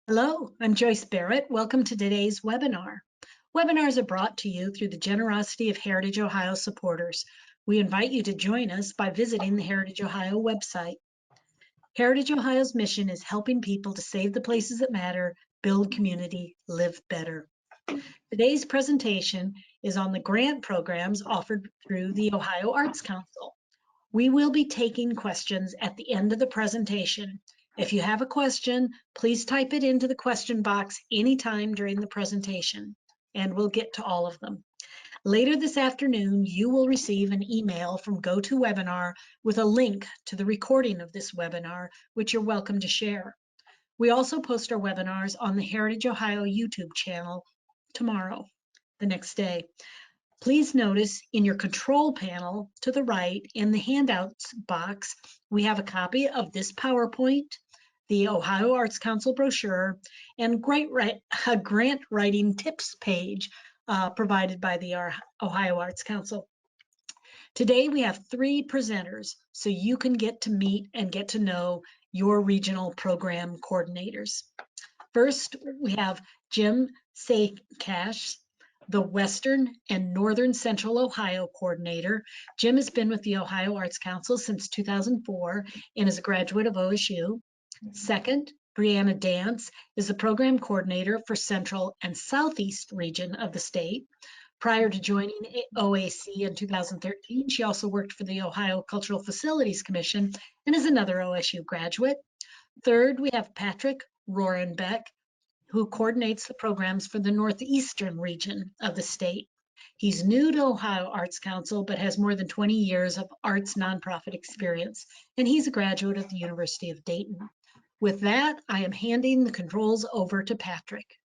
Hello, I'm Joyce Barrett. Welcome to today's webinar. Webinars are brought to you through the generosity of Heritage Ohio supporters. We invite you to join us by visiting the Heritage Ohio website. Heritage Ohio's mission is helping people to save the places that matter, build community, live better. Today's presentation is on the grant programs offered through the Ohio Arts Council. We will be taking questions at the end of the presentation. If you have a question, please type it into the question box anytime during the presentation, and we'll get to all of them. Later this afternoon, you will receive an email from GoToWebinar with a link to the recording of this webinar, which you're welcome to share. We also post our webinars on the Heritage Ohio YouTube channel tomorrow, the next day. Please notice in your control panel to the right in the handouts box, we have a copy of this PowerPoint, the Ohio Arts Council brochure, and a grant writing tips page provided by the Ohio Arts Council. Today we have 3 presenters, so you can get to meet and get to know your regional program coordinators. First, we have Jim Saykash, the Western and Northern Central Ohio coordinator. Jim has been with the Ohio Arts Council since 2004 and is a graduate of OSU. Second, Brianna Dance is the program coordinator for Central and Southeast region of the state. Prior to joining OAC in 2013, she also worked for the Ohio Cultural Facilities Commission and is another OSU graduate. Third, we have Patrick Rohrenbeck, who coordinates the programs for the Northeastern region of the state. He's new to Ohio Arts Council, but has more than 20 years of arts nonprofit experience, and he's a graduate of the University of Dayton. With that, I am handing the controls over to Patrick.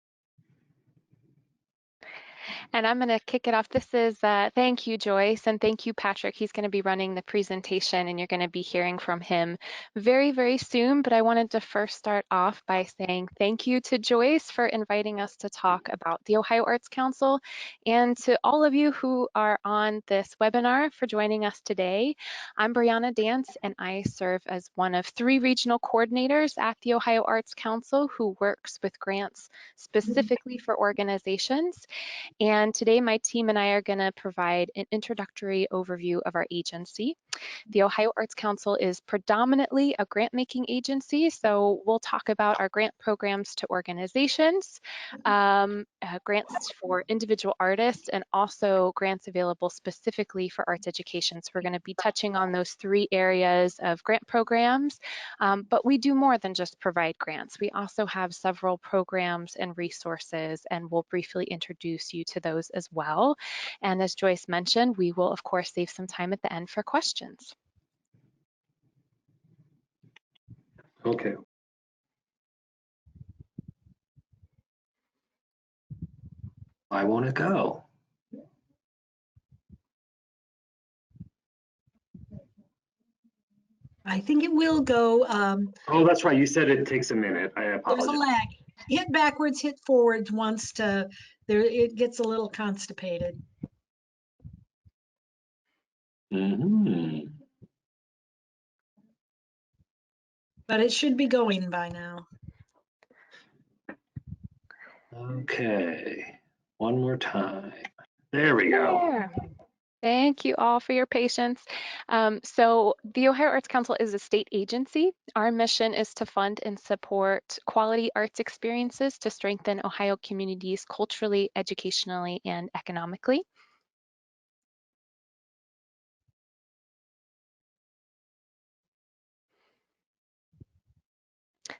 And I'm going to kick it off. This is, thank you, Joyce, and thank you, Patrick. He's going to be running the presentation, and you're going to be hearing from him very, very soon. But I wanted to first start off by saying thank you to Joyce for inviting us to talk about the Ohio Arts Council, and to all of you who are on this webinar for joining us today. I'm Brianna Dance, and I serve as one of 3 regional coordinators at the Ohio Arts Council who works with grants specifically for organizations. And today my team and I are going to provide an introductory overview of our agency. The Ohio Arts Council is predominantly a grant-making agency, so we'll talk about our grant programs to organizations, grants for individual artists, and also grants available specifically for arts education. So we're going to be touching on those 3 areas of grant programs, but we do more than just provide grants. We also have several programs and resources, and we'll briefly introduce you to those as well. And as Joyce mentioned, we will of course save some time at the end for questions. Okay. Why won't it go? I think it will go. Oh, that's right. You said it takes a minute. I apologize. There's a lag. Hit backwards, hit forwards once to there. It gets a little constipated. Mm-hmm. But it should be going by now. Okay. One more time. There we go. There. Thank you all for your patience. So the Ohio Arts Council is a state agency. Our mission is to fund and support quality arts experiences to strengthen Ohio communities culturally, educationally, and economically.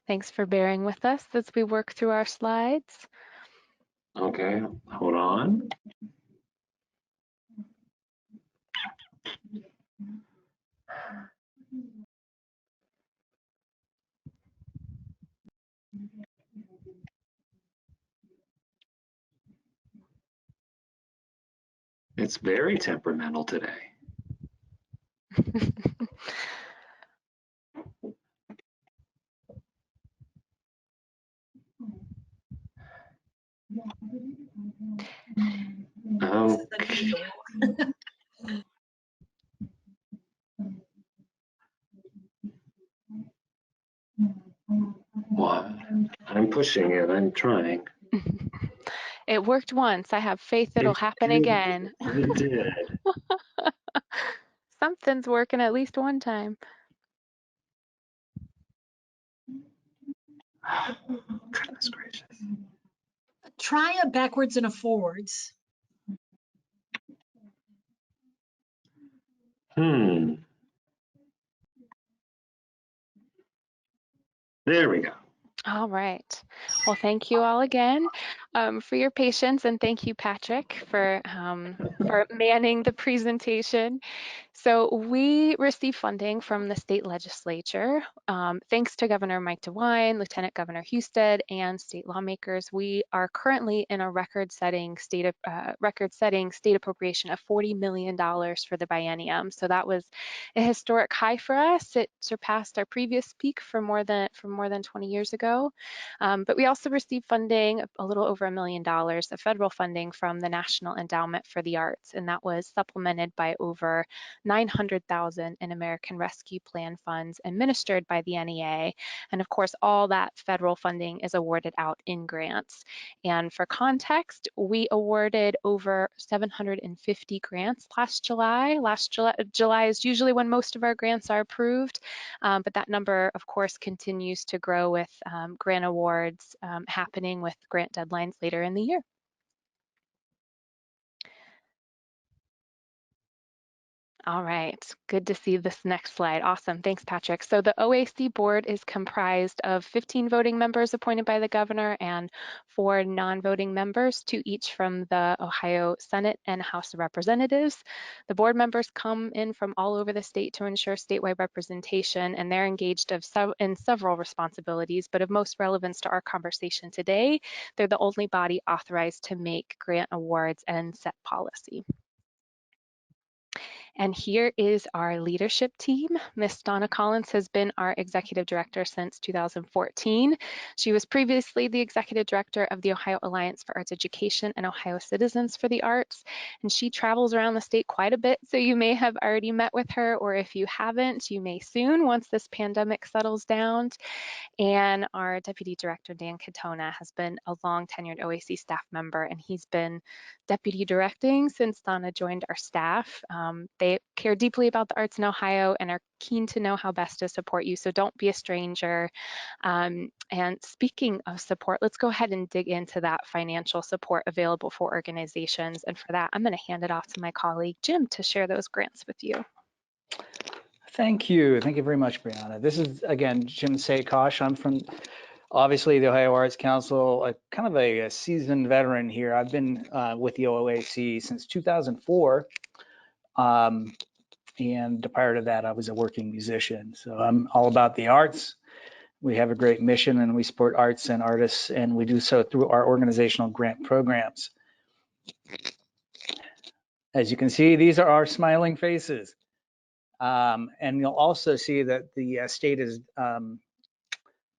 Thanks for bearing with us as we work through our slides. Okay, hold on. It's very temperamental today. Okay. What? I'm pushing it. I'm trying. It worked once. I have faith it'll happen again. It did. Something's working at least one time. Goodness gracious. Try a backwards and a forwards. There we go. All right. Well, thank you all again for your patience, and thank you, Patrick, for manning the presentation. So we receive funding from the state legislature. Thanks to Governor Mike DeWine, Lieutenant Governor Husted, and state lawmakers, we are currently in a record-setting state appropriation of $40 million for the biennium. So that was a historic high for us. It surpassed our previous peak from more than 20 years ago. But we also received funding, a little over $1 million of federal funding from the National Endowment for the Arts, and that was supplemented by over $900,000 in American Rescue Plan funds administered by the NEA. And of course, all that federal funding is awarded out in grants. And for context, we awarded over 750 grants last July. July is usually when most of our grants are approved, but that number, of course, continues to grow with grant awards happening with grant deadlines later in the year. All right, good to see this next slide. Awesome, thanks, Patrick. So the OAC board is comprised of 15 voting members appointed by the governor and 4 non-voting members, 2 each from the Ohio Senate and House of Representatives. The board members come in from all over the state to ensure statewide representation, and they're engaged in several responsibilities, but of most relevance to our conversation today, they're the only body authorized to make grant awards and set policy. And here is our leadership team. Miss Donna Collins has been our executive director since 2014. She was previously the executive director of the Ohio Alliance for Arts Education and Ohio Citizens for the Arts. And she travels around the state quite a bit, so you may have already met with her, or if you haven't, you may soon once this pandemic settles down. And our deputy director, Dan Katona, has been a long tenured OAC staff member, and he's been deputy directing since Donna joined our staff. They care deeply about the arts in Ohio and are keen to know how best to support you, so don't be a stranger. And speaking of support, let's go ahead and dig into that financial support available for organizations. And for that, I'm going to hand it off to my colleague, Jim, to share those grants with you. Thank you. Thank you very much, Brianna. This is, again, Jim Sakosh. I'm from, obviously, the Ohio Arts Council, kind of a seasoned veteran here. I've been with the OAC since 2004. And prior to that, I was a working musician. So I'm all about the arts. We have a great mission, and we support arts and artists, and we do so through our organizational grant programs. As you can see, these are our smiling faces. And you'll also see that the state is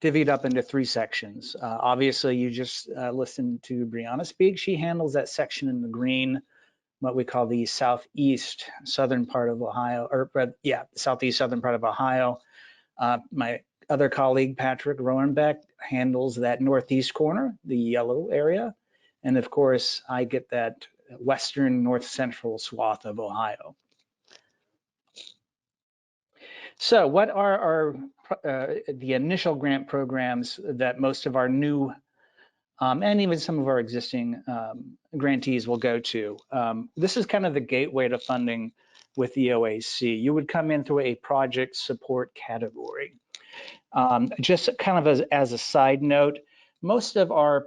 divvied up into 3 sections. Obviously, you just listened to Brianna speak. She handles that section in the green, what we call the southeast southern part of Ohio, southeast southern part of Ohio. My other colleague, Patrick Roenbeck, handles that northeast corner, the yellow area. And of course, I get that western north central swath of Ohio. So what are the initial grant programs that most of our new and even some of our existing grantees will go to? This is kind of the gateway to funding with the OAC. You would come in through a project support category. Just kind of as a side note, most of our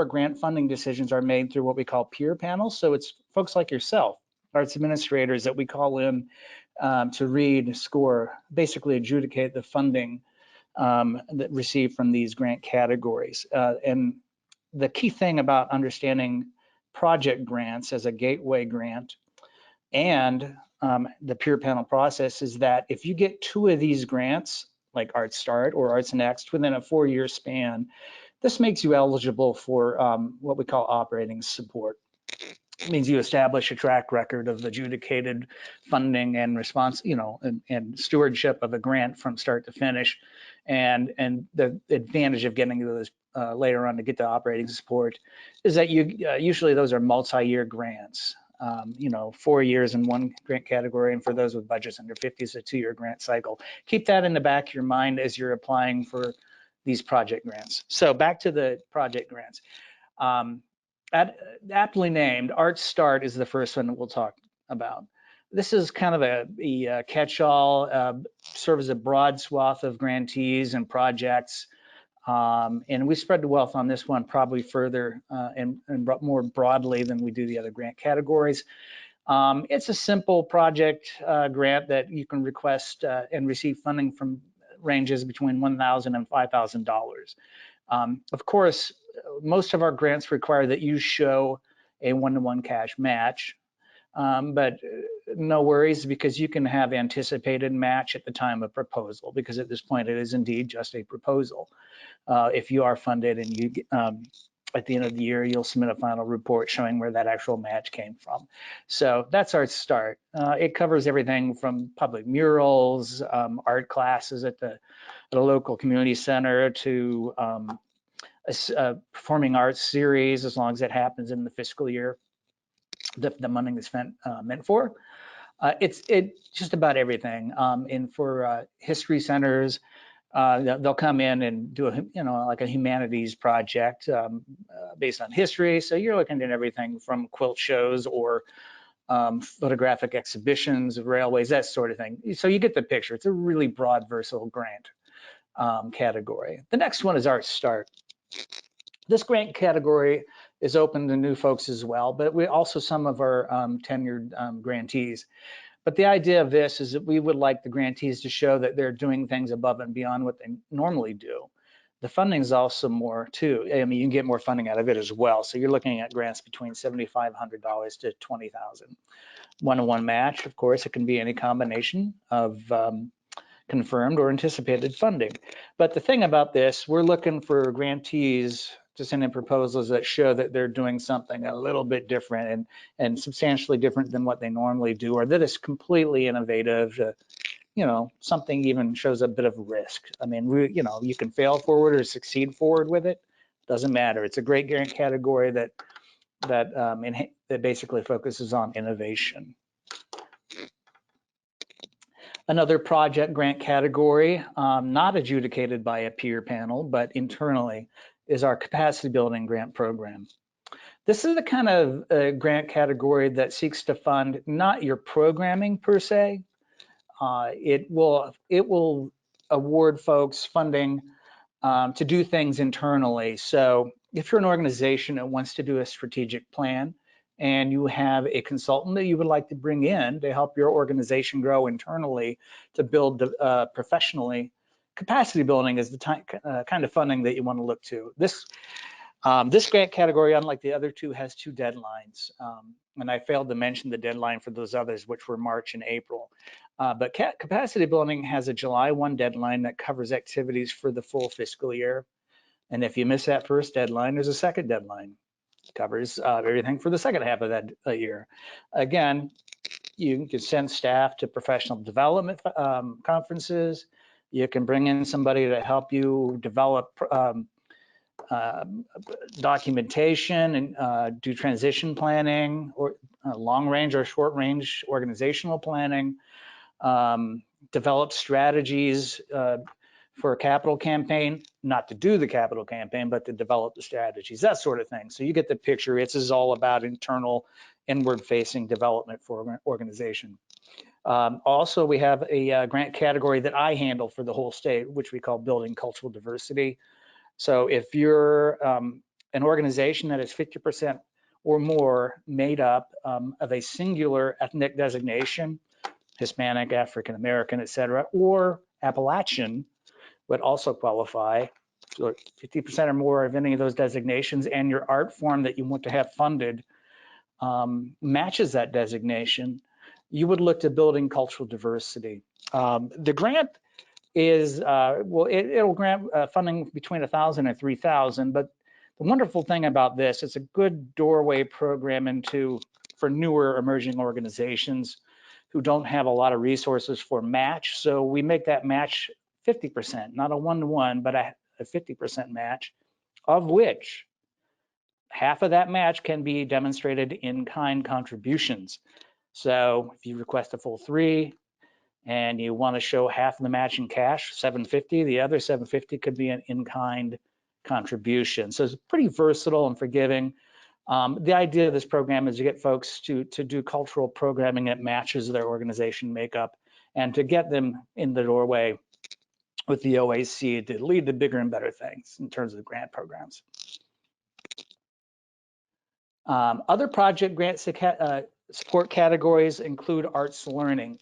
grant funding decisions are made through what we call peer panels. So it's folks like yourself, arts administrators, that we call in to read, score, basically adjudicate the funding that received from these grant categories. And the key thing about understanding project grants as a gateway grant and the peer panel process is that if you get 2 of these grants, like Arts Start or Arts Next, within a 4-year span, this makes you eligible for what we call operating support. It means you establish a track record of adjudicated funding and response, and stewardship of a grant from start to finish. And the advantage of getting those later on to get to operating support is that usually those are multi-year grants. 4 years in one grant category, and for those with budgets under 50 is a 2-year grant cycle. Keep that in the back of your mind as you're applying for these project grants. So back to the project grants. Aptly named, Art Start is the first one that we'll talk about. This is kind of a catch-all, serves a broad swath of grantees and projects. And we spread the wealth on this one probably further and more broadly than we do the other grant categories. It's a simple project grant that you can request and receive funding from ranges between $1,000 and $5,000. Of course, most of our grants require that you show a one-to-one cash match, but no worries, because you can have anticipated match at the time of proposal, because at this point it is indeed just a proposal. If you are funded and you at the end of the year, you'll submit a final report showing where that actual match came from. So that's Art Start. It covers everything from public murals, art classes at the local community center, to a performing arts series, as long as it happens in the fiscal year that the money is meant for. It's just about everything. And for history centers, they'll come in and do like a humanities project based on history. So you're looking at everything from quilt shows or photographic exhibitions of railways, that sort of thing. So you get the picture. It's a really broad, versatile grant category. The next one is Art Start. This grant category is open to new folks as well, but we also some of our tenured grantees. But the idea of this is that we would like the grantees to show that they're doing things above and beyond what they normally do. The funding is also more too. I mean, you can get more funding out of it as well. So you're looking at grants between $7,500 to $20,000. One-to-one match, of course, it can be any combination of confirmed or anticipated funding. But the thing about this, we're looking for grantees to send in proposals that show that they're doing something a little bit different and substantially different than what they normally do, or that is completely innovative. Something even shows a bit of risk. I mean, you can fail forward or succeed forward with it. Doesn't matter. It's a great grant category that basically focuses on innovation. Another project grant category, not adjudicated by a peer panel, but internally, is our capacity building grant program. This is the kind of grant category that seeks to fund not your programming per se. It will award folks funding to do things internally. So if you're an organization that wants to do a strategic plan and you have a consultant that you would like to bring in to help your organization grow internally to build professionally, capacity building is the kind of funding that you want to look to. This grant category, unlike the other two, has 2 deadlines. And I failed to mention the deadline for those others, which were March and April. But capacity building has a July 1 deadline that covers activities for the full fiscal year. And if you miss that first deadline, there's a second deadline. It covers everything for the second half of that year. Again, you can send staff to professional development conferences. You can bring in somebody to help you develop documentation and do transition planning, or long range or short range organizational planning, develop strategies for a capital campaign, not to do the capital campaign, but to develop the strategies, that sort of thing. So you get the picture. This is all about internal, inward-facing development for an organization. Also, we have a grant category that I handle for the whole state, which we call Building Cultural Diversity. So if you're an organization that is 50% or more made up of a singular ethnic designation, Hispanic, African American, et cetera, or Appalachian would also qualify. So 50% or more of any of those designations, and your art form that you want to have funded matches that designation, you would look to Building Cultural Diversity. The grant is, it'll grant funding between $1,000 and $3,000, but The wonderful thing about this, it's a good doorway program for newer emerging organizations who don't have a lot of resources for match. So we make that match 50%, not a 1-to-1, but a 50% match, of which half of that match can be demonstrated in kind contributions. So if you request a full 3 and you want to show half of the match in cash, $750, the other $750 could be an in-kind contribution. So it's pretty versatile and forgiving. The idea of this program is to get folks to do cultural programming that matches their organization makeup and to get them in the doorway with the OAC to lead to bigger and better things in terms of grant programs. Other project grant support categories include arts learning.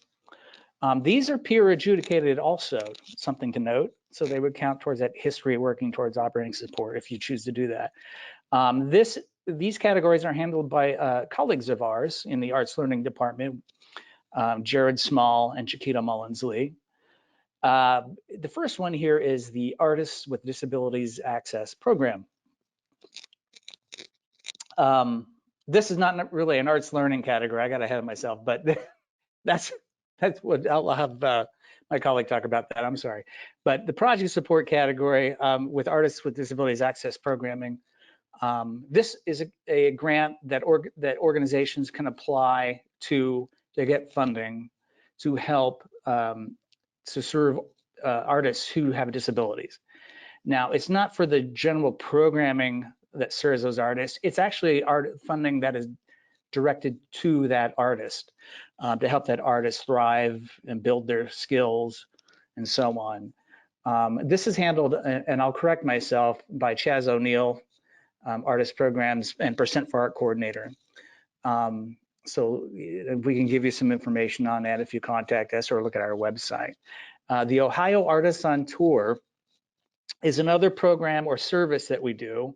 These are peer adjudicated also, something to note. So they would count towards that history working towards operating support if you choose to do that. These categories are handled by colleagues of ours in the arts learning department, Jared Small and Chiquita Mullins-Lee. The first one here is the Artists with Disabilities Access Program. This is not really an arts learning category. I got ahead of myself, but that's what I'll have my colleague talk about that. I'm sorry. But the project support category with Artists with Disabilities Access Programming, this is a grant that organizations can apply to get funding to help to serve artists who have disabilities. Now, it's not for the general programming that serves those artists. It's actually art funding that is directed to that artist to help that artist thrive and build their skills and so on. This is handled, and I'll correct myself, by Chaz O'Neill, Artist Programs and Percent for Art Coordinator. So we can give you some information on that if you contact us or look at our website. The Ohio Artists on Tour is another program or service that we do.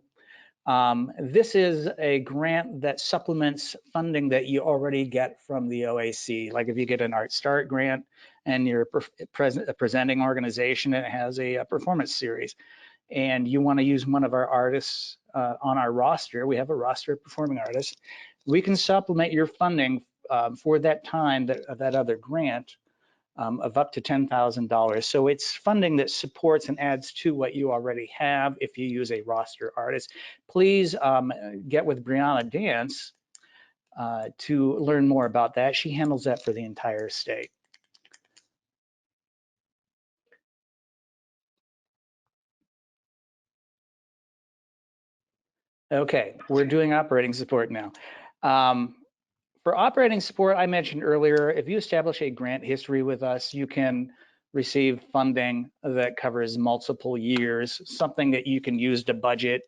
This is a grant that supplements funding that you already get from the OAC. Like if you get an Art Start grant and you're a presenting organization and it has a performance series and you want to use one of our artists on our roster, we have a roster of performing artists, we can supplement your funding for that time, that other grant, of up to $10,000. So it's funding that supports and adds to what you already have if you use a roster artist. Please get with Brianna Dance to learn more about that. She handles that for the entire state. Okay, we're doing operating support now. For operating support, I mentioned earlier, if you establish a grant history with us, you can receive funding that covers multiple years, something that you can use to budget,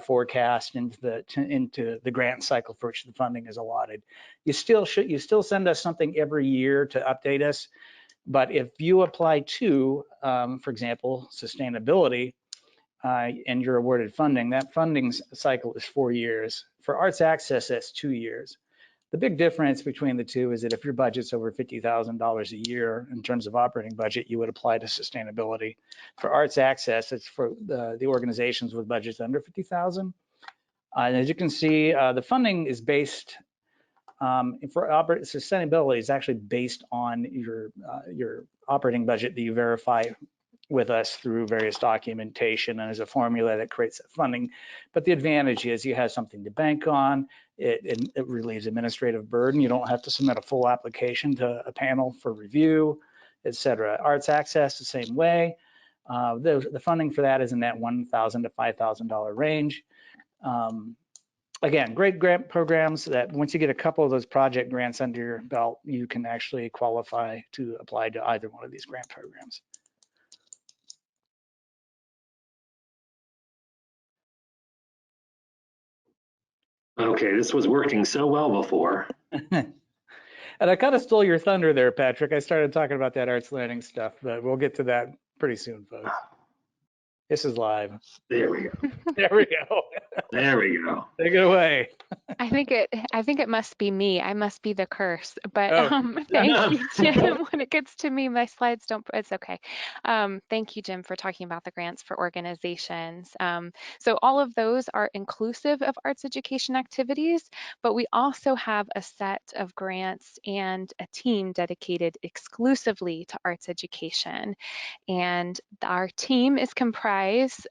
forecast into the grant cycle for which the funding is allotted. You still send us something every year to update us, but if you apply to, for example, sustainability, and you're awarded funding, that funding cycle is 4 years. For arts access, that's 2 years. The big difference between the two is that if your budget's over $50,000 a year in terms of operating budget, you would apply to sustainability. For arts access, it's for the organizations with budgets under $50,000. And as you can see, the funding is based for sustainability is actually based on your operating budget that you verify with us through various documentation, and there's a formula that creates that funding. But the advantage is you have something to bank on. It relieves administrative burden. You don't have to submit a full application to a panel for review, et cetera. Arts access, the same way. The funding for that is in that $1,000 to $5,000 range. Again, great grant programs that once you get a couple of those project grants under your belt, you can actually qualify to apply to either one of these grant programs. Okay, this was working so well before. And I kind of stole your thunder there, Patrick. I started talking about that arts learning stuff, but we'll get to that pretty soon, folks. This is live. There we go. There we go. There we go. Take it away. I think it must be me. I must be the curse. But Oh. thank you, Jim. When it gets to me, my slides don't. It's okay. Thank you, Jim, for talking about the grants for organizations. So all of those are inclusive of arts education activities, but we also have a set of grants and a team dedicated exclusively to arts education. And our team is comprised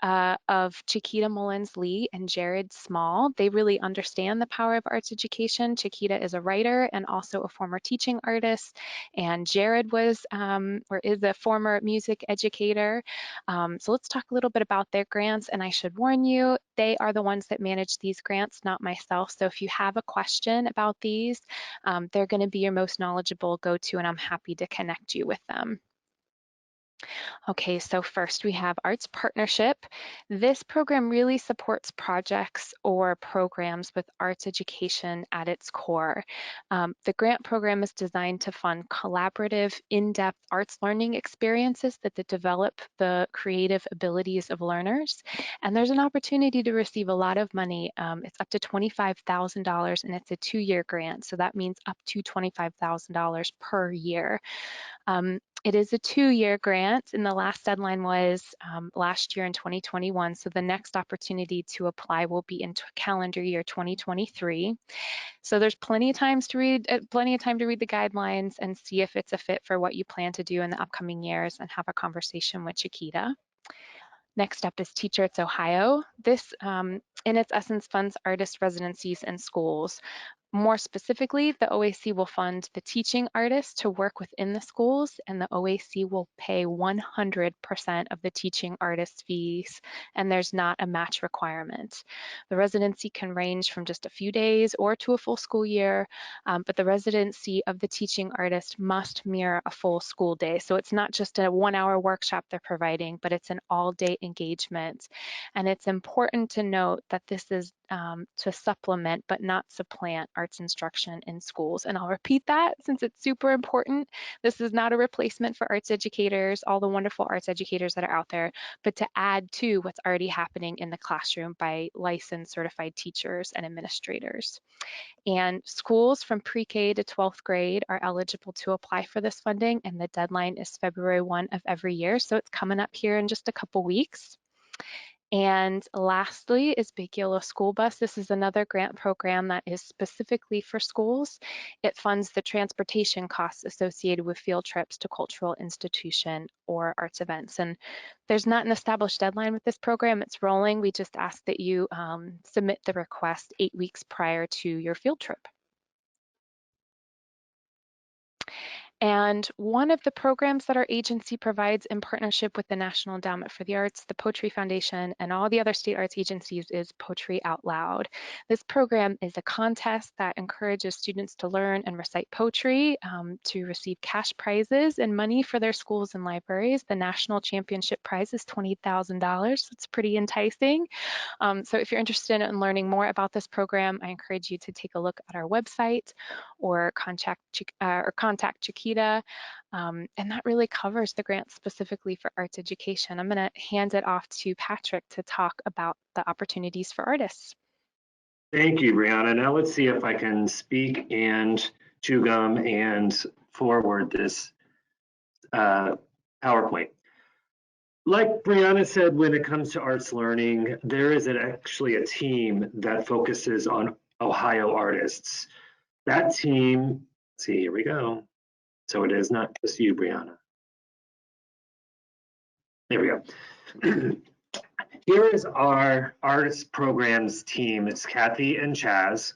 of Chiquita Mullins-Lee and Jared Small. They really understand the power of arts education. Chiquita is a writer and also a former teaching artist, and Jared was or is a former music educator. So let's talk a little bit about their grants, and I should warn you, they are the ones that manage these grants, not myself. So if you have a question about these, they're going to be your most knowledgeable go-to, and I'm happy to connect you with them. Okay, so first we have Arts Partnership. This program really supports projects or programs with arts education at its core. The grant program is designed to fund collaborative, in-depth arts learning experiences that develop the creative abilities of learners. And there's an opportunity to receive a lot of money. It's up to $25,000 and it's a 2-year grant. So that means up to $25,000 per year. It is a 2-year grant, and the last deadline was last year in 2021. So the next opportunity to apply will be in calendar year 2023. So there's plenty of time to read the guidelines and see if it's a fit for what you plan to do in the upcoming years, and have a conversation with Chiquita. Next up is Teach Arts Ohio. This, in its essence, funds artist residencies in schools. More specifically, the OAC will fund the teaching artists to work within the schools, and the OAC will pay 100% of the teaching artist fees, and there's not a match requirement. The residency can range from just a few days or to a full school year, but the residency of the teaching artist must mirror a full school day. So it's not just a 1-hour workshop they're providing, but it's an all-day engagement. And it's important to note that this is to supplement but not supplant arts instruction in schools. And I'll repeat that since it's super important. This is not a replacement for arts educators, all the wonderful arts educators that are out there, but to add to what's already happening in the classroom by licensed certified teachers and administrators. And schools from pre-K to 12th grade are eligible to apply for this funding, and the deadline is February 1 of every year. So it's coming up here in just a couple weeks. And lastly is Big Yellow School Bus. This is another grant program that is specifically for schools. It funds the transportation costs associated with field trips to cultural institution or arts events. And there's not an established deadline with this program. It's rolling. We just ask that you submit the request 8 weeks prior to your field trip. And one of the programs that our agency provides in partnership with the National Endowment for the Arts, the Poetry Foundation, and all the other state arts agencies is Poetry Out Loud. This program is a contest that encourages students to learn and recite poetry, to receive cash prizes and money for their schools and libraries. The national championship prize is $20,000. It's pretty enticing. So if you're interested in learning more about this program, I encourage you to take a look at our website or contact Chiquita. And that really covers the grant specifically for arts education. I'm going to hand it off to Patrick to talk about the opportunities for artists. Thank you, Brianna. Now let's see if I can speak and chew gum and forward this PowerPoint. Like Brianna said, when it comes to arts learning, there is actually a team that focuses on Ohio artists. That team, see, here we go. So it is not just you, Brianna. There we go. Here is our artist programs team. It's Kathy and Chaz.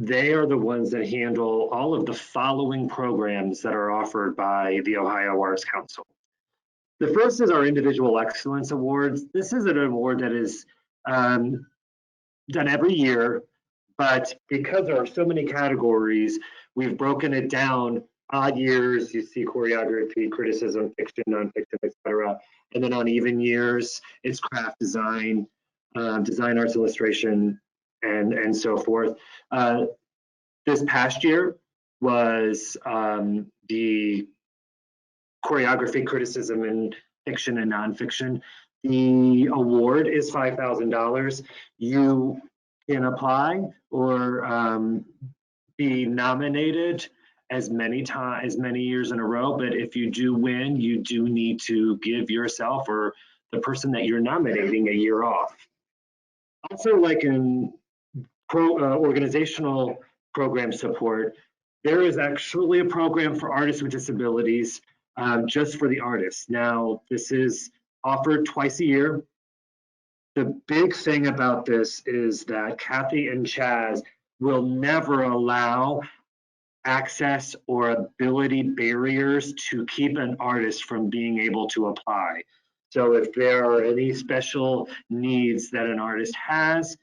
They are the ones that handle all of the following programs that are offered by the Ohio Arts Council. The first is our Individual Excellence Awards. This is an award that is done every year, but because there are so many categories, we've broken it down. Odd years, you see choreography, criticism, fiction, nonfiction, etc. And then on even years, it's craft design, design arts illustration, and so forth. This past year was the choreography, criticism, and fiction and nonfiction. The award is $5,000. You can apply or be nominated as many years in a row, but if you do win, you do need to give yourself or the person that you're nominating a year off. Also, like in organizational program support, there is actually a program for artists with disabilities just for the artists. Now, this is offered twice a year. The big thing about this is that Kathy and Chaz will never allow access or ability barriers to keep an artist from being able to apply. So if there are any special needs that an artist has,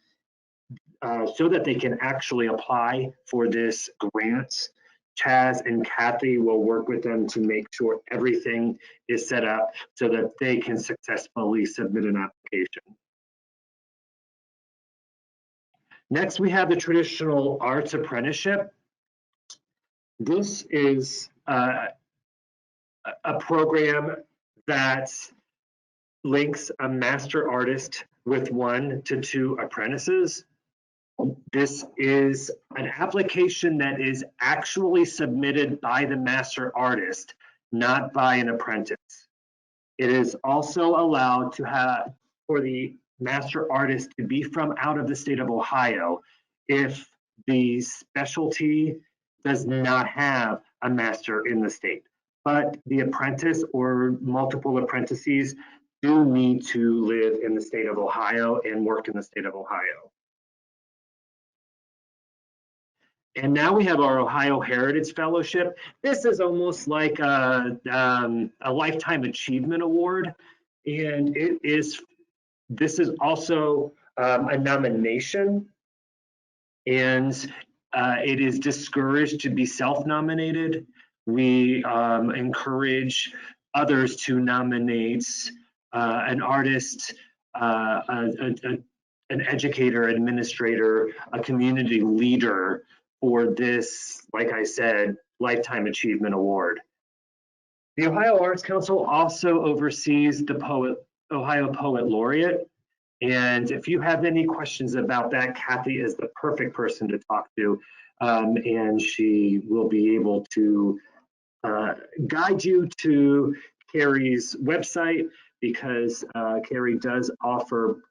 so that they can actually apply for this grant, Chaz and Kathy will work with them to make sure everything is set up so that they can successfully submit an application. Next, we have the traditional arts apprenticeship. This is a program that links a master artist with 1 to 2 apprentices. This is an application that is actually submitted by the master artist, not by an apprentice. It is also allowed to have for the master artist to be from out of the state of Ohio if the specialty does not have a master in the state. But the apprentice or multiple apprentices do need to live in the state of Ohio and work in the state of Ohio. And now we have our Ohio Heritage Fellowship. This is almost like a Lifetime Achievement Award. And this is also a nomination. And it is discouraged to be self-nominated. We encourage others to nominate an artist, an educator, administrator, a community leader for this, like I said, Lifetime Achievement Award. The Ohio Arts Council also oversees the Ohio Poet Laureate. And if you have any questions about that, Kathy is the perfect person to talk to. And she will be able to guide you to Carrie's website, because Carrie does offer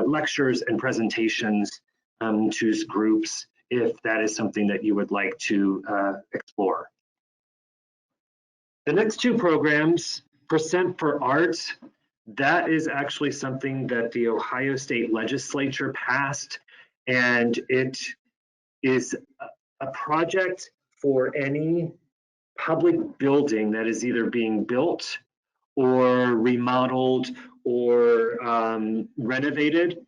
lectures and presentations to groups if that is something that you would like to explore. The next 2 programs, Percent for Arts, that is actually something that the Ohio State Legislature passed, and it is a project for any public building that is either being built or remodeled or renovated,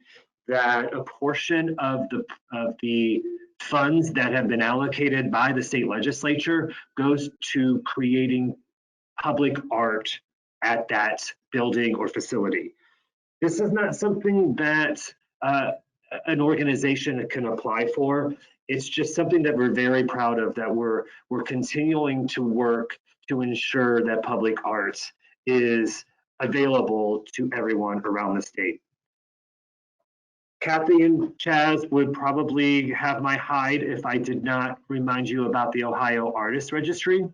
that a portion of the funds that have been allocated by the state legislature goes to creating public art at that building or facility. This is not something that an organization can apply for. It's just something that we're very proud of, that we're continuing to work to ensure that public art is available to everyone around the state. Kathy and Chaz would probably have my hide if I did not remind you about the Ohio Artist Registry.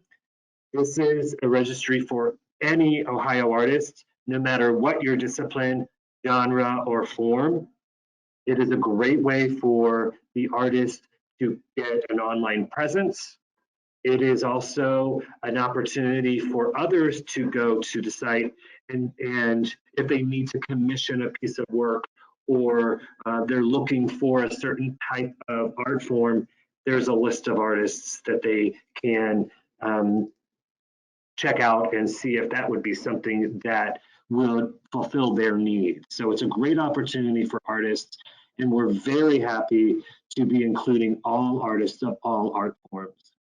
This is a registry for any Ohio artist, no matter what your discipline, genre, or form. It is a great way for the artist to get an online presence. It is also an opportunity for others to go to the site and if they need to commission a piece of work, or they're looking for a certain type of art form, there's a list of artists that they can check out and see if that would be something that would fulfill their needs. So it's a great opportunity for artists, and we're very happy to be including all artists of all art forms.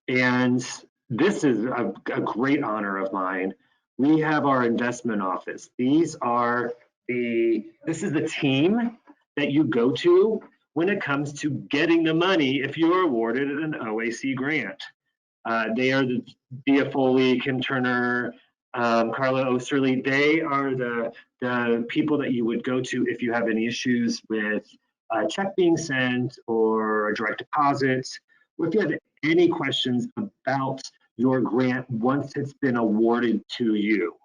And this is a great honor of mine. We have our investment office. This is the team that you go to when it comes to getting the money if you are awarded an OAC grant. They are the Dia Foley, Kim Turner, Carla Osterley, they are the people that you would go to if you have any issues with a check being sent or a direct deposit, or if you have any questions about your grant once it's been awarded to you.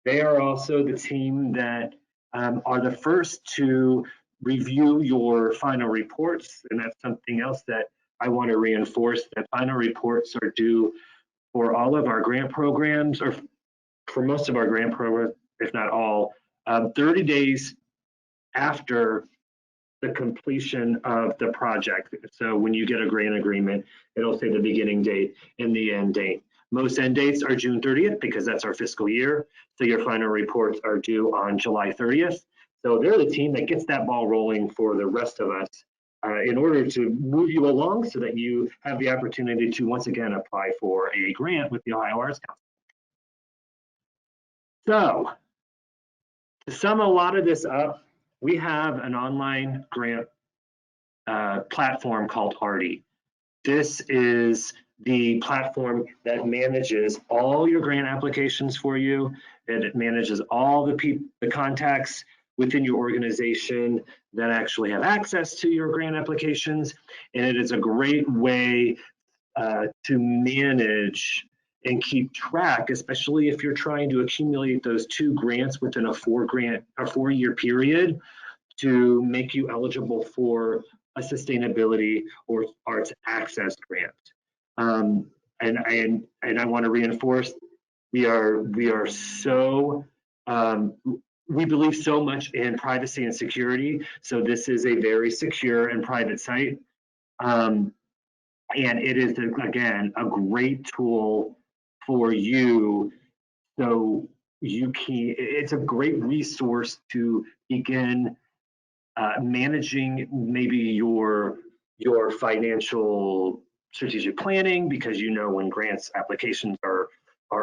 They are also the team that are the first to review your final reports, and that's something else that I want to reinforce, that final reports are due for all of our grant programs, or for most of our grant programs, if not all, 30 days after the completion of the project. So when you get a grant agreement, it'll say the beginning date and the end date. Most end dates are June 30th because that's our fiscal year. So your final reports are due on July 30th. So they're the team that gets that ball rolling for the rest of us in order to move you along so that you have the opportunity to once again apply for a grant with the Ohio Arts Council. So to sum a lot of this up, we have an online grant platform called Artie. This is the platform that manages all your grant applications for you. And it manages all the contacts within your organization that actually have access to your grant applications. And it is a great way to manage and keep track, especially if you're trying to accumulate those 2 grants within a 4-year period to make you eligible for a sustainability or arts access grant. And I want to reinforce, we believe so much in privacy and security. So this is a very secure and private site. And it is, again, a great tool for you. So it's a great resource to begin managing maybe your financial strategic planning, because you know when grants applications are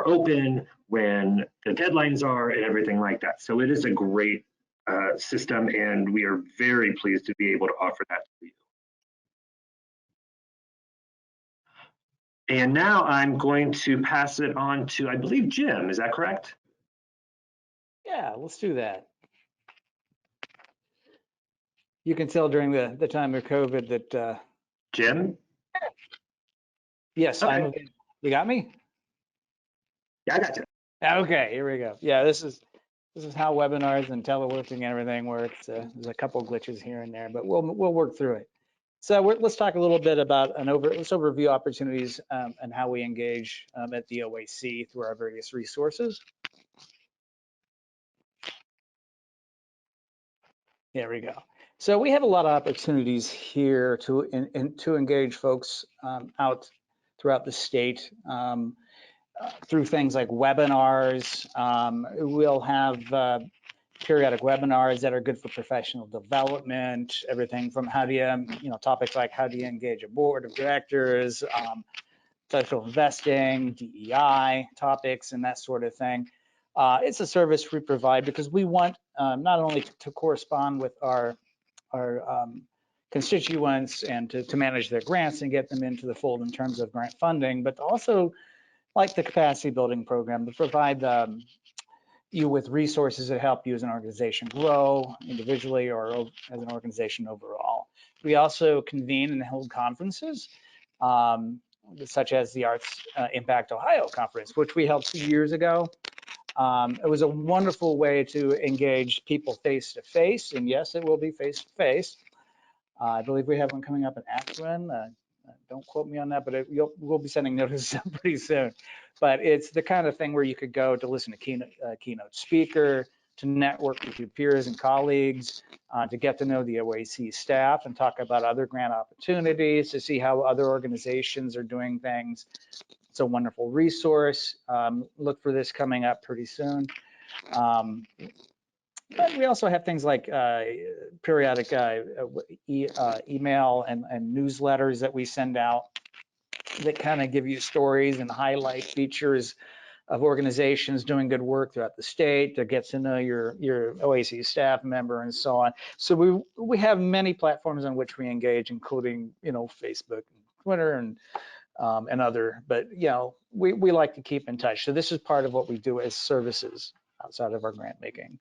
open, when the deadlines are, and everything like that. So it is a great system, and we are very pleased to be able to offer that to you. And now I'm going to pass it on to, I believe, Jim. Is that correct? Yeah, let's do that. You can tell during the time of COVID that Jim? yes, Okay. You got me? Yeah, I got you. Okay, here we go. Yeah, this is how webinars and teleworking and everything works. There's a couple glitches here and there, but we'll work through it. So let's talk a little bit about let's overview opportunities and how we engage at the OAC through our various resources. There we go. So we have a lot of opportunities here to engage folks out throughout the state through things like webinars. We'll have periodic webinars that are good for professional development, everything from how do you, topics like how do you engage a board of directors, social investing, DEI topics, and that sort of thing. It's a service we provide because we want not only to correspond with our constituents and to manage their grants and get them into the fold in terms of grant funding, but also, like the capacity building program, to provide you with resources that help you as an organization grow individually or as an organization overall. We also convene and hold conferences, such as the Arts Impact Ohio Conference, which we held 2 years ago. It was a wonderful way to engage people face to face, and yes, it will be face to face. I believe we have one coming up in Akron. Don't quote me on that, but we'll be sending notices pretty soon. But it's the kind of thing where you could go to listen to keynote speaker, to network with your peers and colleagues, to get to know the OAC staff and talk about other grant opportunities, to see how other organizations are doing things. It's a wonderful resource. Look for this coming up pretty soon. But we also have things like periodic email and newsletters that we send out that kind of give you stories and highlight features of organizations doing good work throughout the state, to get to know your OAC staff member and so on. So we have many platforms on which we engage, including Facebook and Twitter and and other, but we like to keep in touch. So this is part of what we do as services outside of our grant making.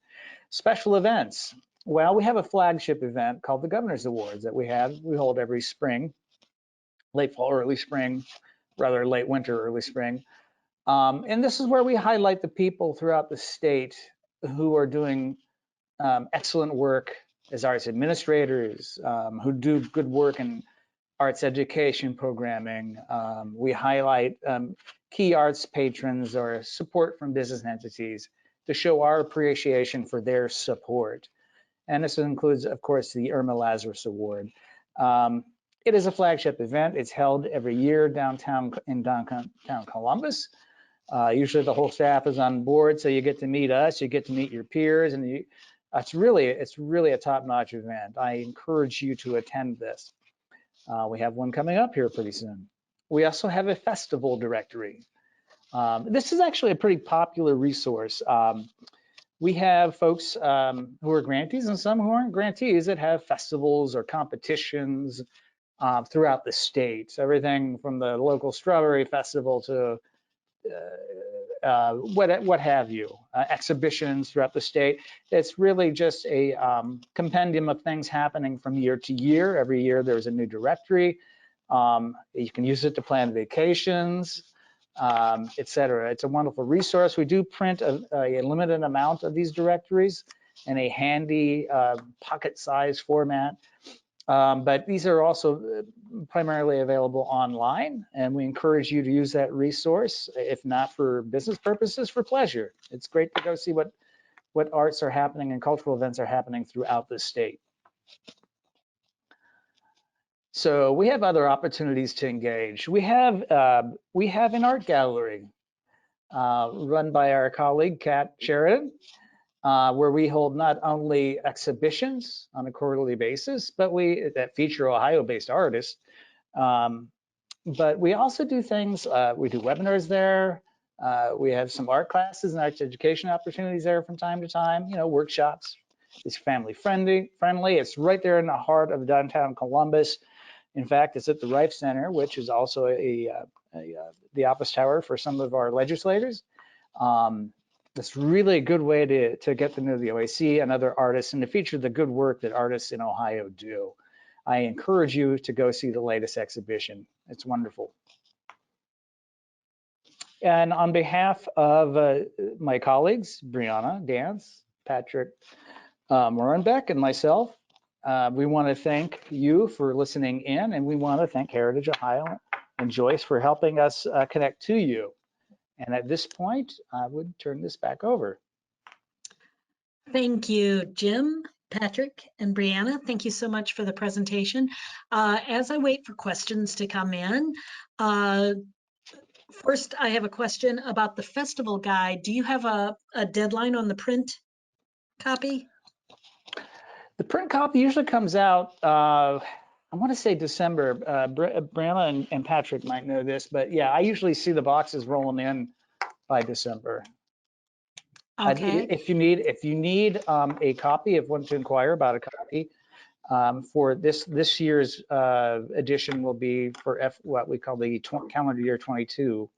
Special events. Well, we have a flagship event called the Governor's Awards that we hold every spring, late fall, early spring, rather late winter, early spring. And this is where we highlight the people throughout the state who are doing excellent work as arts administrators, who do good work in arts education programming. We highlight key arts patrons or support from business entities to show our appreciation for their support. And this includes, of course, the Irma Lazarus Award. It is a flagship event. It's held every year in downtown Columbus. Usually the whole staff is on board, so you get to meet us, you get to meet your peers, and it's really a top-notch event. I encourage you to attend this. We have one coming up here pretty soon. We also have a festival directory. This is actually a pretty popular resource. We have folks who are grantees and some who aren't grantees that have festivals or competitions throughout the state. Everything from the local strawberry festival to what have you, exhibitions throughout the state. It's really just a compendium of things happening from year to year. Every year there's a new directory. You can use it to plan vacations, etc. It's a wonderful resource. We do print a limited amount of these directories in a handy pocket-sized format. But these are also primarily available online, and we encourage you to use that resource, if not for business purposes, for pleasure. It's great to go see what arts are happening and cultural events are happening throughout the state. So we have other opportunities to engage. We have an art gallery run by our colleague, Kat Sheridan, where we hold not only exhibitions on a quarterly basis, but that feature Ohio-based artists, but we also do things, we do webinars there. We have some art classes and arts education opportunities there from time to time, workshops. It's family friendly. It's right there in the heart of downtown Columbus. In fact, it's at the Rife Center, which is also the office tower for some of our legislators. It's really a good way to get to know the OAC and other artists and to feature the good work that artists in Ohio do. I encourage you to go see the latest exhibition. It's wonderful. And on behalf of my colleagues, Brianna Dance, Patrick Morenbeck, and myself, we want to thank you for listening in, and we want to thank Heritage Ohio and Joyce for helping us connect to you. And at this point, I would turn this back over. Thank you, Jim, Patrick, and Brianna. Thank you so much for the presentation. As I wait for questions to come in, first I have a question about the festival guide. Do you have a deadline on the print copy? The print copy usually comes out, I want to say December. Brianna and Patrick might know this, but yeah, I usually see the boxes rolling in by December. Okay. If you need a copy, if want to inquire about a copy for this year's edition will be for what we call the calendar year 22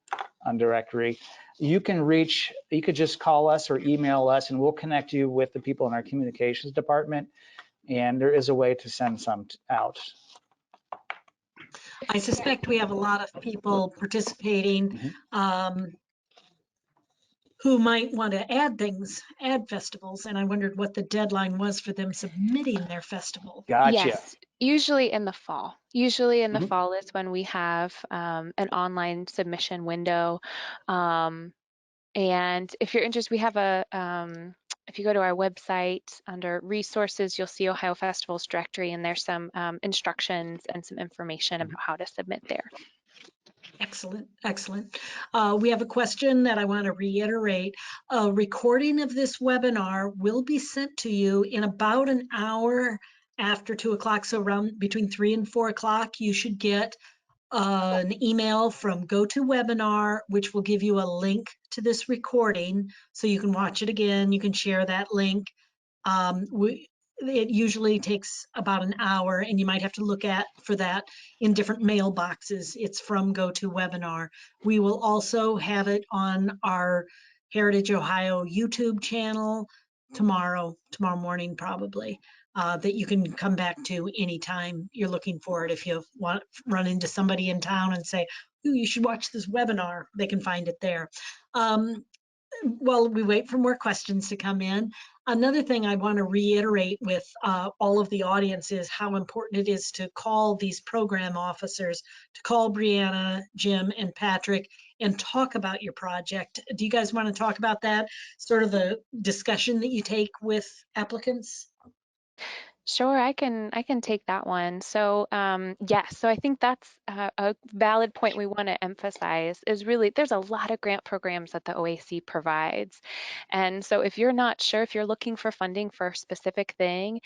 on directory. You could just call us or email us, and we'll connect you with the people in our communications department. And there is a way to send some out. I suspect we have a lot of people participating who might want to add festivals, and I wondered what the deadline was for them submitting their festival. Gotcha. Yes, usually in the fall. Usually in the fall is when we have an online submission window. And if you're interested, we have if you go to our website under resources, you'll see Ohio Festivals directory, and there's some instructions and some information about how to submit there. Excellent, excellent. We have a question that I want to reiterate. A recording of this webinar will be sent to you in about an hour after 2 o'clock. So around between 3 and 4 o'clock, you should get an email from GoToWebinar, which will give you a link to this recording so you can watch it again. You can share that link. it usually takes about an hour, and you might have to look for that in different mailboxes. It's from GoToWebinar. We will also have it on our Heritage Ohio YouTube channel tomorrow morning probably, that you can come back to anytime you're looking for it. If you want run into somebody in town and say, ooh, you should watch this webinar, they can find it there. While we wait for more questions to come in, another thing I want to reiterate with all of the audience is how important it is to call these program officers, to call Brianna, Jim, and Patrick and talk about your project. Do you guys want to talk about that, sort of the discussion that you take with applicants? Sure, I can take that one. So yes, so I think that's a valid point we want to emphasize is really there's a lot of grant programs that the OAC provides. And so if you're not sure, if you're looking for funding for a specific thing,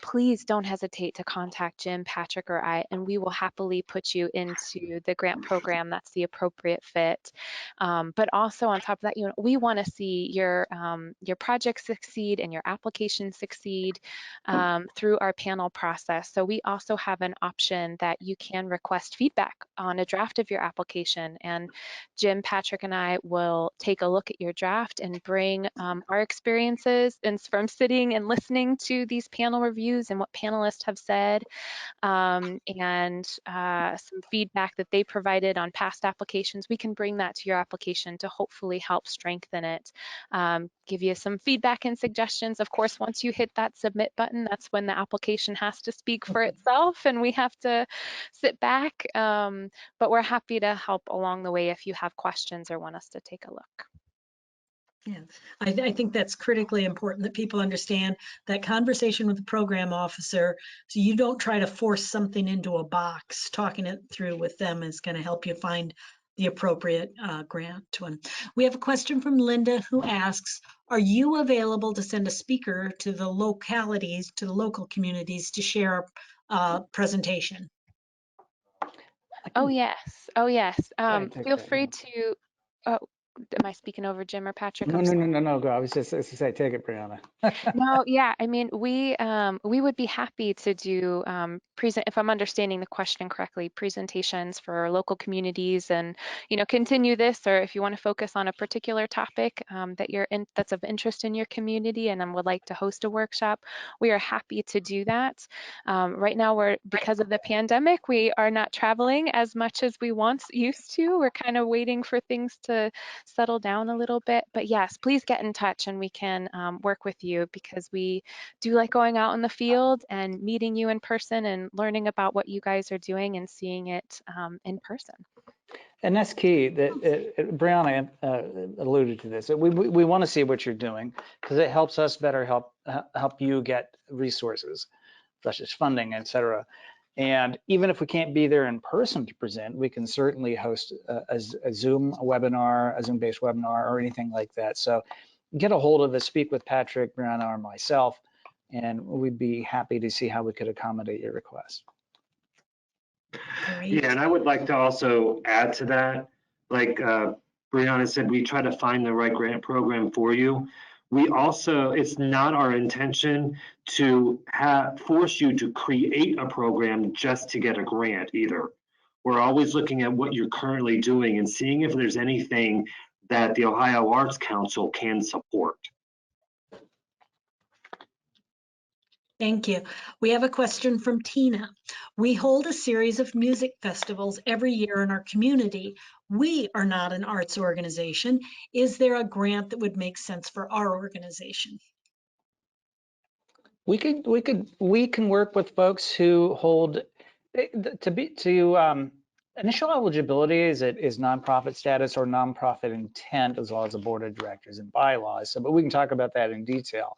please don't hesitate to contact Jim, Patrick, or I, and we will happily put you into the grant program that's the appropriate fit. But also on top of that, we want to see your project succeed and your application succeed. Through our panel process. So we also have an option that you can request feedback on a draft of your application. And Jim, Patrick, and I will take a look at your draft and bring our experiences and from sitting and listening to these panel reviews and what panelists have said, and some feedback that they provided on past applications. We can bring that to your application to hopefully help strengthen it, give you some feedback and suggestions. Of course, once you hit that submit button, that's when the application has to speak for itself and we have to sit back. But we're happy to help along the way if you have questions or want us to take a look. Yeah, I think that's critically important that people understand that conversation with the program officer, so you don't try to force something into a box. Talking it through with them is going to help you find the appropriate grant one. We have a question from Linda who asks, are you available to send a speaker to the localities, to the local communities to share a presentation? Oh, yes. Oh, yes. Feel free Yeah. to, oh, am I speaking over Jim or Patrick? No, go. I was just to say, take it, Brianna. No, yeah, I mean, we would be happy to do if I'm understanding the question correctly, presentations for local communities and, continue this, or if you want to focus on a particular topic that's of interest in your community and would like to host a workshop, we are happy to do that. Right now, because of the pandemic, we are not traveling as much as we once used to. We're kind of waiting for things to settle down a little bit, but yes, please get in touch and we can work with you, because we do like going out in the field and meeting you in person and learning about what you guys are doing and seeing it in person. And that's key. That Brianna alluded to this. We want to see what you're doing because it helps us better help you get resources, such as funding, et cetera. And even if we can't be there in person to present, we can certainly host a Zoom webinar, a Zoom-based webinar, or anything like that. So get a hold of us, speak with Patrick, Brianna, or myself, and we'd be happy to see how we could accommodate your request. Great. Yeah, and I would like to also add to that, like Brianna said, we try to find the right grant program for you. We also, it's not our intention to force you to create a program just to get a grant either. We're always looking at what you're currently doing and seeing if there's anything that the Ohio Arts Council can support. Thank you. We have a question from Tina. We hold a series of music festivals every year in our community. We are not an arts organization. Is there a grant that would make sense for our organization? We can work with folks who hold initial eligibility is nonprofit status or nonprofit intent, as well as a board of directors and bylaws. So, but we can talk about that in detail.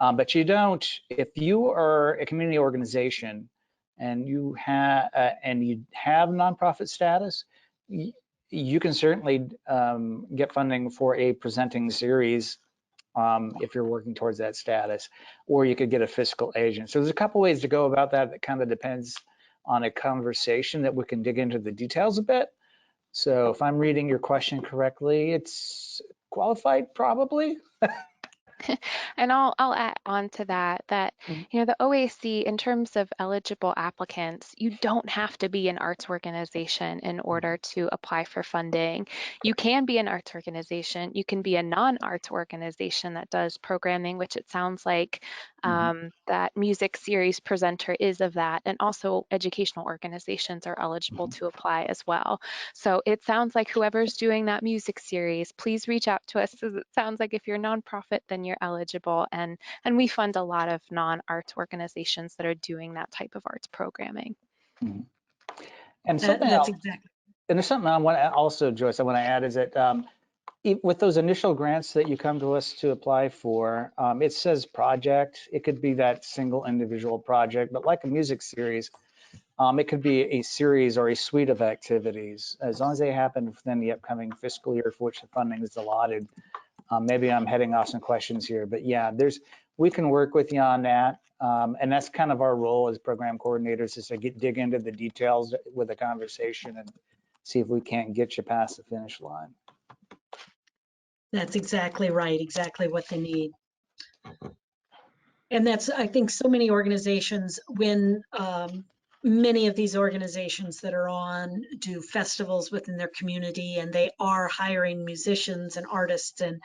But you don't, if you are a community organization and you have nonprofit status, you can certainly get funding for a presenting series if you're working towards that status, or you could get a fiscal agent. So there's a couple ways to go about that. That kind of depends on a conversation that we can dig into the details a bit. So if I'm reading your question correctly, it's qualified probably. And I'll add on to that, the OAC, in terms of eligible applicants, you don't have to be an arts organization in order to apply for funding. You can be an arts organization. You can be a non-arts organization that does programming, which it sounds like that music series presenter is of that. And also educational organizations are eligible to apply as well. So it sounds like whoever's doing that music series, please reach out to us, because it sounds like if you're a nonprofit, then you're eligible. And we fund a lot of non-arts organizations that are doing that type of arts programming. Mhm. And That's exactly. And there's something I want to also, Joyce, I want to add is that with those initial grants that you come to us to apply for, it says project. It could be that single individual project, but like a music series, it could be a series or a suite of activities, as long as they happen within the upcoming fiscal year for which the funding is allotted. Maybe I'm heading off some questions here, but yeah, we can work with you on that. And that's kind of our role as program coordinators, is to dig into the details with a conversation and see if we can't get you past the finish line. That's exactly right, exactly what they need. And that's, I think, so many organizations, when many of these organizations that are on do festivals within their community, and they are hiring musicians and artists, and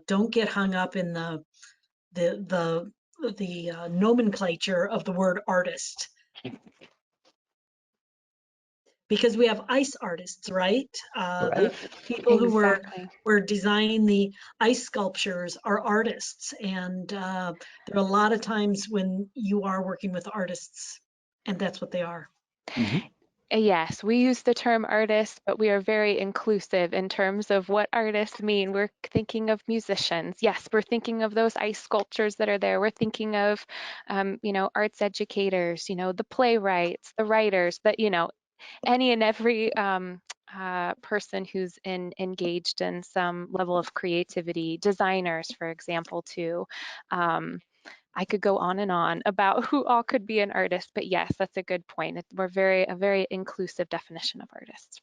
don't get hung up in the nomenclature of the word artist. Because we have ice artists, right? The people who were designing the ice sculptures are artists. And there are a lot of times when you are working with artists, and that's what they are. Mm-hmm. Yes, we use the term artist, but we are very inclusive in terms of what artists mean. We're thinking of musicians. Yes, we're thinking of those ice sculptures that are there. We're thinking of, arts educators, the playwrights, the writers, that, any and every person who's engaged in some level of creativity, designers, for example, too. I could go on and on about who all could be an artist, but yes, that's a good point. We're a very inclusive definition of artists.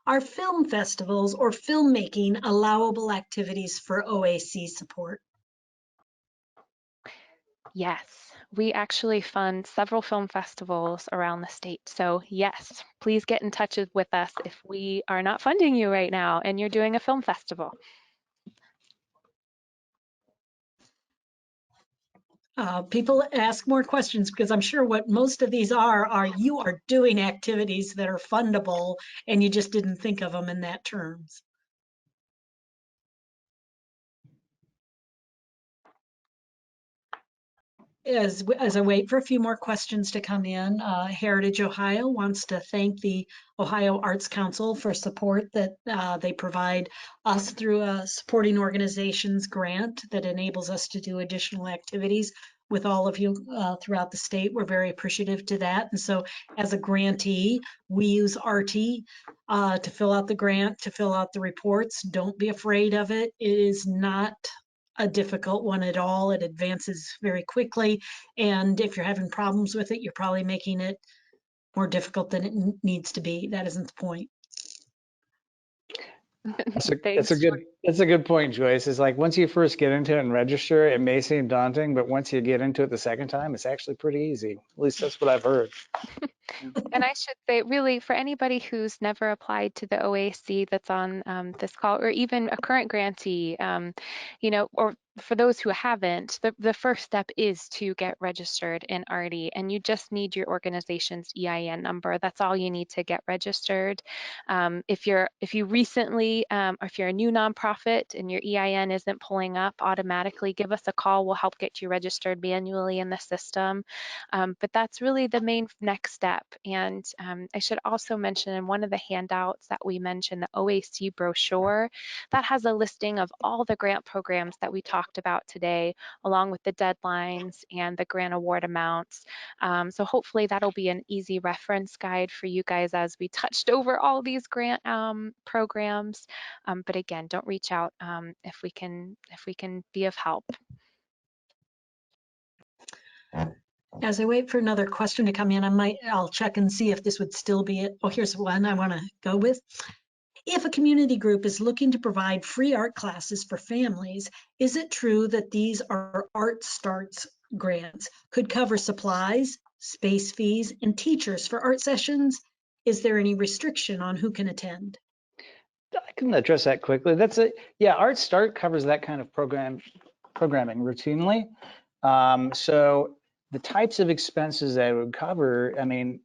Are film festivals or filmmaking allowable activities for OAC support? Yes, we actually fund several film festivals around the state. So yes, please get in touch with us if we are not funding you right now and you're doing a film festival. People ask more questions, because I'm sure what most of these are you are doing activities that are fundable and you just didn't think of them in that terms. As I wait for a few more questions to come in, Heritage Ohio wants to thank the Ohio Arts Council for support that they provide us through a supporting organizations grant that enables us to do additional activities with all of you throughout the state. We're very appreciative to that. And so as a grantee, we use RT to fill out the grant, to fill out the reports. Don't be afraid of it. It is not a difficult one at all. It advances very quickly. And if you're having problems with it, you're probably making it more difficult than it needs to be. That isn't the point. That's a good point, Joyce. It's like once you first get into it and register, it may seem daunting, but once you get into it the second time, it's actually pretty easy. At least that's what I've heard. And I should say, really, for anybody who's never applied to the OAC that's on this call, or even a current grantee, or for those who haven't, the first step is to get registered in ARTI, and you just need your organization's EIN number. That's all you need to get registered. If you recently, or if you're a new nonprofit and your EIN isn't pulling up automatically, give us a call. We'll help get you registered manually in the system. But that's really the main next step. And I should also mention, in one of the handouts that we mentioned, the OAC brochure, that has a listing of all the grant programs that we talked about today, along with the deadlines and the grant award amounts. So hopefully that'll be an easy reference guide for you guys as we touched over all these grant programs. But again, don't reach out if we can be of help. As I wait for another question to come in, I'll check and see if this would still be it. Oh, here's one I want to go with. If a community group is looking to provide free art classes for families, is it true that these are Art Starts grants? Could cover supplies, space fees, and teachers for art sessions? Is there any restriction on who can attend? I can address that quickly. Yeah, Art Start covers that kind of programming routinely. So the types of expenses that it would cover, I mean,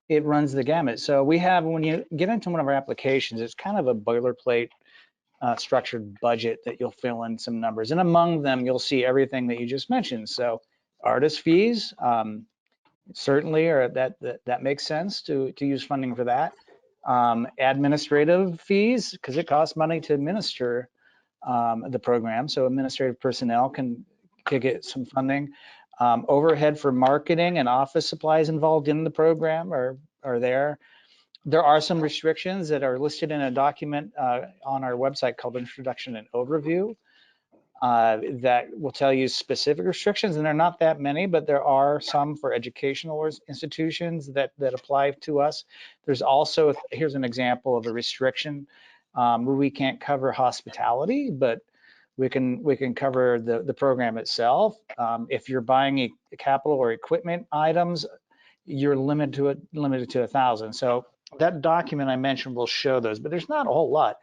it runs the gamut. So we have, when you get into one of our applications, it's kind of a boilerplate structured budget that you'll fill in some numbers. And among them, you'll see everything that you just mentioned. So artist fees, certainly, or that makes sense to use funding for that. Administrative fees, because it costs money to administer the program. So administrative personnel can get some funding. Overhead for marketing and office supplies involved in the program are there. There are some restrictions that are listed in a document on our website called Introduction and Overview that will tell you specific restrictions, and there are not that many, but there are some for educational institutions that apply to us. There's also, here's an example of a restriction where we can't cover hospitality, but we can cover the program itself. If you're buying a capital or equipment items, you're limited to 1,000. So that document I mentioned will show those, but there's not a whole lot.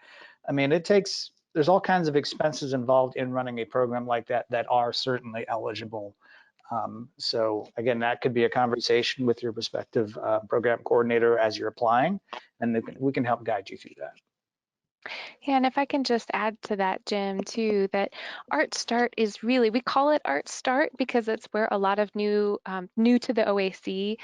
I mean, there's all kinds of expenses involved in running a program like that are certainly eligible. So again, that could be a conversation with your respective program coordinator as you're applying, and we can help guide you through that. Yeah, and if I can just add to that, Jim, too, that Art Start is really, we call it Art Start because it's where a lot of new to the OAC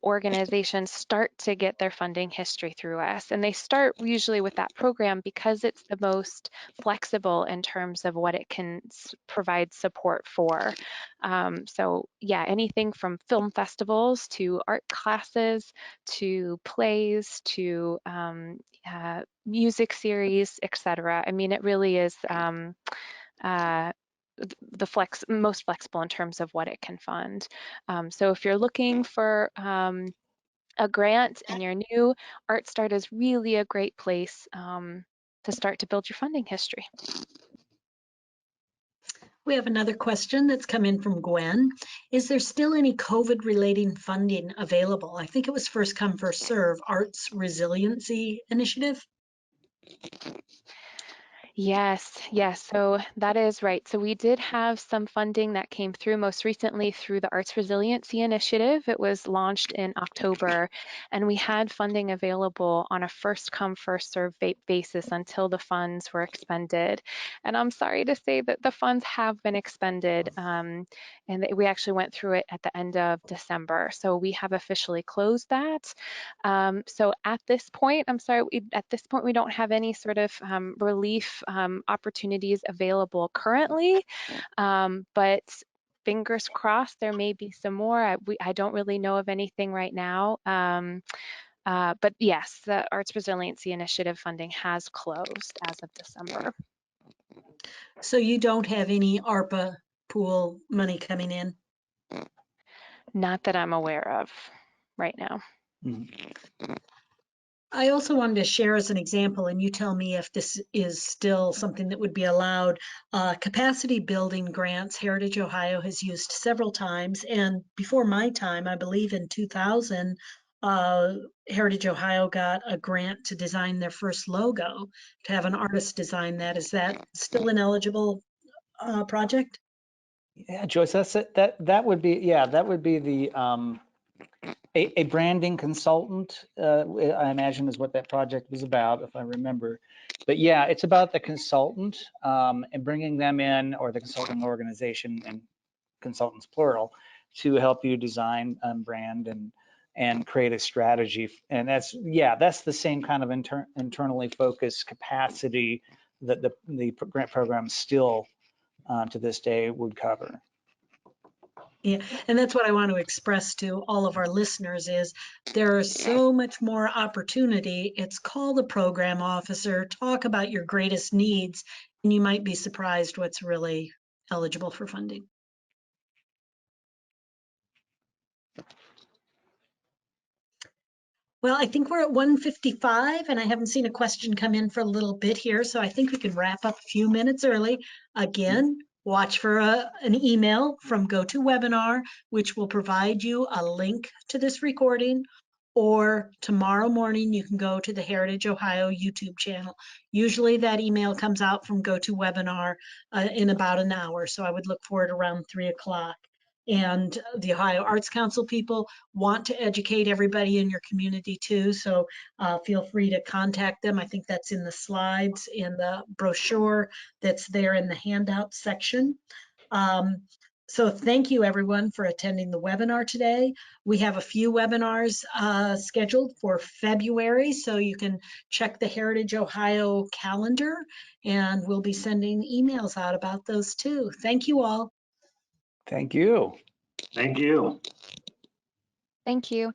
organizations start to get their funding history through us. And they start usually with that program because it's the most flexible in terms of what it can provide support for. So yeah, anything from film festivals to art classes to plays to music series, etc. I mean, it really is the most flexible in terms of what it can fund. So if you're looking for a grant and you're new, Art Start is really a great place to start to build your funding history. We have another question that's come in from Gwen. Is there still any COVID-related funding available? I think it was first come, first serve, Arts Resiliency Initiative. Yes, yes, so that is right. So we did have some funding that came through most recently through the Arts Resiliency Initiative. It was launched in October, and we had funding available on a first come, first serve basis until the funds were expended. And I'm sorry to say that the funds have been expended, and we actually went through it at the end of December. So we have officially closed that. So at this point, I'm sorry, at this point, we don't have any sort of relief opportunities available currently, but fingers crossed there may be some more. I don't really know of anything right now. But yes, the Arts Resiliency Initiative funding has closed as of December. So you don't have any ARPA pool money coming in? Not that I'm aware of right now. Mm-hmm. I also wanted to share as an example, and you tell me if this is still something that would be allowed. Capacity building grants, Heritage Ohio has used several times, and before my time, I believe in 2000, Heritage Ohio got a grant to design their first logo, to have an artist design that. Is that still an eligible project? Yeah, Joyce, that would be, yeah, that would be the a branding consultant, I imagine is what that project was about, if I remember. But yeah, it's about the consultant and bringing them in, or the consulting organization, and consultants plural, to help you design brand and create a strategy. And that's the same kind of internally focused capacity that the grant program still to this day would cover. Yeah, and that's what I want to express to all of our listeners is there is so much more opportunity. It's call the program officer, talk about your greatest needs, and you might be surprised what's really eligible for funding. Well, I think we're at 1:55 and I haven't seen a question come in for a little bit here, so I think we can wrap up a few minutes early. Again, watch for an email from GoToWebinar, which will provide you a link to this recording, or tomorrow morning you can go to the Heritage Ohio YouTube channel. Usually that email comes out from GoToWebinar in about an hour, so I would look for it around 3 o'clock. And the Ohio Arts Council people want to educate everybody in your community too, so feel free to contact them. I think that's in the slides in the brochure that's there in the handout section. So thank you everyone for attending the webinar today. We have a few webinars scheduled for February, so you can check the Heritage Ohio calendar, and we'll be sending emails out about those too. Thank you all. Thank you. Thank you. Thank you.